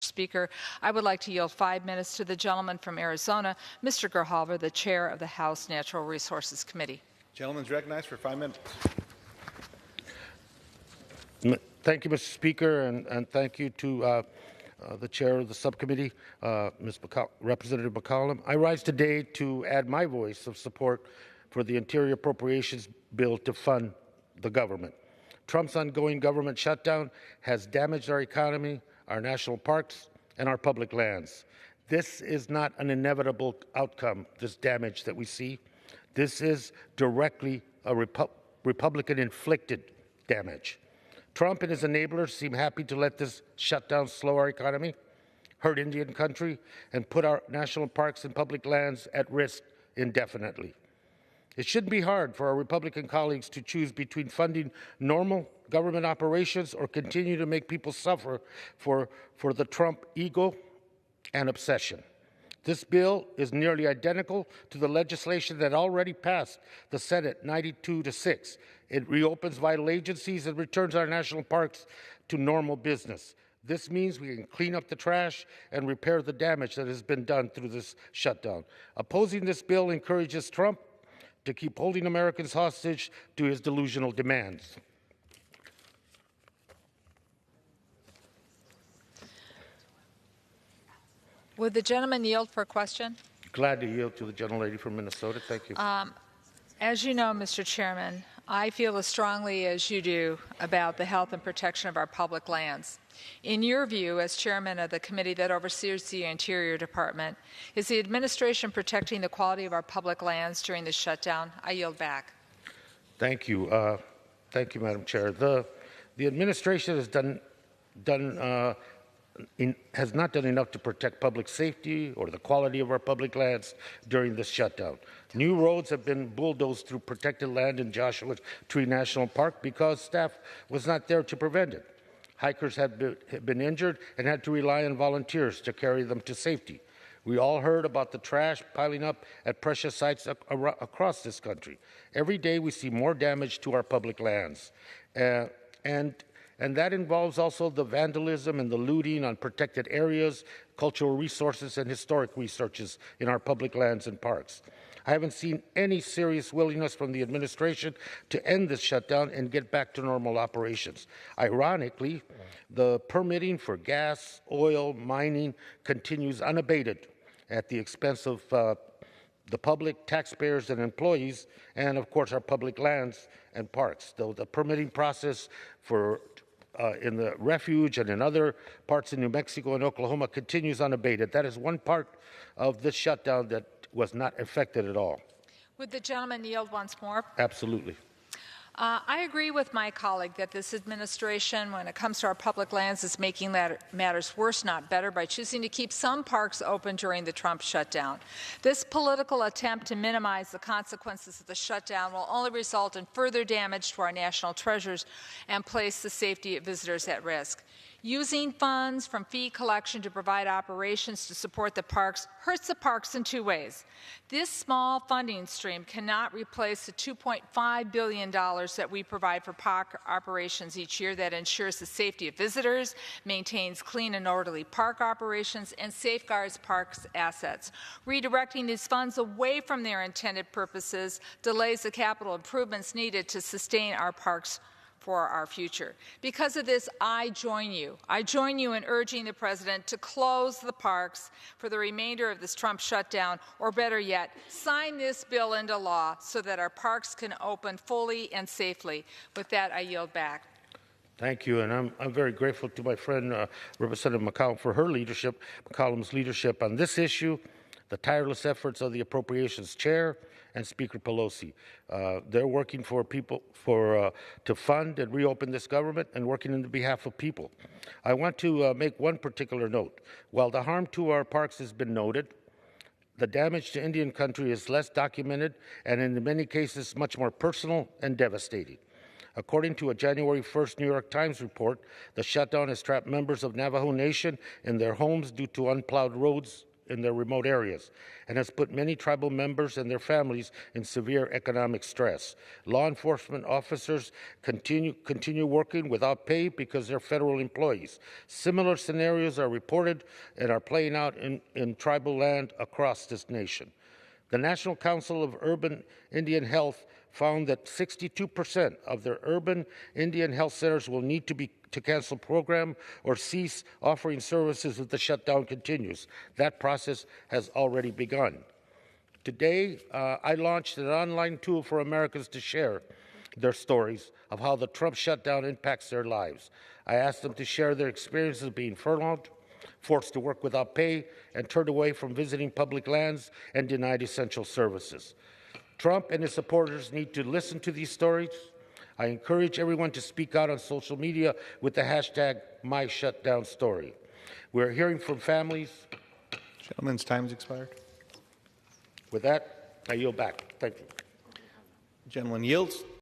Speaker, I would like to yield 5 minutes to the gentleman from Arizona, Mr. Grijalva, the chair of the House Natural Resources Committee. Gentleman's recognized for 5 minutes. Thank you, Mr. Speaker, and thank you to the chair of the subcommittee, Representative McCollum. I rise today to add my voice of support for the Interior Appropriations Bill to fund the government. Trump's ongoing government shutdown has damaged our economy, our national parks, and our public lands. This is not an inevitable outcome, this damage that we see. This is directly a Republican-inflicted damage. Trump and his enablers seem happy to let this shutdown slow our economy, hurt Indian country, and put our national parks and public lands at risk indefinitely. It shouldn't be hard for our Republican colleagues to choose between funding normal government operations or continue to make people suffer for the Trump ego and obsession. This bill is nearly identical to the legislation that already passed the Senate 92-6. It reopens vital agencies and returns our national parks to normal business. This means we can clean up the trash and repair the damage that has been done through this shutdown. Opposing this bill encourages Trump to keep holding Americans hostage to his delusional demands. Would the gentleman yield for a question? Glad to yield to the gentlelady from Minnesota. Thank you. As you know, Mr. Chairman, I feel as strongly as you do about the health and protection of our public lands. In your view, as chairman of the committee that oversees the Interior Department, is the administration protecting the quality of our public lands during the shutdown? I yield back. Thank you. Thank you, Madam Chair. The administration has not done enough to protect public safety or the quality of our public lands during this shutdown. New roads have been bulldozed through protected land in Joshua Tree National Park because staff was not there to prevent it. Hikers had been injured and had to rely on volunteers to carry them to safety. We all heard about the trash piling up at precious sites across this country. Every day we see more damage to our public lands. And that involves also the vandalism and the looting on protected areas, cultural resources, and historic resources in our public lands and parks. I haven't seen any serious willingness from the administration to end this shutdown and get back to normal operations. Ironically, the permitting for gas, oil, mining continues unabated at the expense of the public, taxpayers, and employees, and of course our public lands and parks. Though the permitting process for in the refuge and in other parts in New Mexico and Oklahoma continues unabated. That is one part of this shutdown that was not affected at all. Would the gentleman yield once more? Absolutely. I agree with my colleague that this administration, when it comes to our public lands, is making matters worse, not better, by choosing to keep some parks open during the Trump shutdown. This political attempt to minimize the consequences of the shutdown will only result in further damage to our national treasures and place the safety of visitors at risk. Using funds from fee collection to provide operations to support the parks hurts the parks in two ways. This small funding stream cannot replace the $2.5 billion that we provide for park operations each year that ensures the safety of visitors, maintains clean and orderly park operations, and safeguards parks' assets. Redirecting these funds away from their intended purposes delays the capital improvements needed to sustain our parks for our future. Because of this, I join you. I join you in urging the President to close the parks for the remainder of this Trump shutdown, or better yet, sign this bill into law so that our parks can open fully and safely. With that, I yield back. Thank you, and I'm very grateful to my friend Representative McCollum for her leadership, McCollum's leadership on this issue, the tireless efforts of the Appropriations Chair and Speaker Pelosi. They're working for people to fund and reopen this government and working on behalf of people. I want to make one particular note. While the harm to our parks has been noted, the damage to Indian country is less documented and in many cases much more personal and devastating. According to a January 1st New York Times report, the shutdown has trapped members of Navajo Nation in their homes due to unplowed roads in their remote areas and has put many tribal members and their families in severe economic stress. Law enforcement officers continue working without pay because they're federal employees. Similar scenarios are reported and are playing out in tribal land across this nation. The National Council of Urban Indian Health found that 62% of their urban Indian health centers will need to cancel program or cease offering services if the shutdown continues. That process has already begun. Today, I launched an online tool for Americans to share their stories of how the Trump shutdown impacts their lives. I asked them to share their experiences being furloughed, forced to work without pay, and turned away from visiting public lands and denied essential services. Trump and his supporters need to listen to these stories. I encourage everyone to speak out on social media with the hashtag #MyShutdownStory. We're hearing from families. Gentleman's time has expired. With that, I yield back. Thank you. Gentleman yields.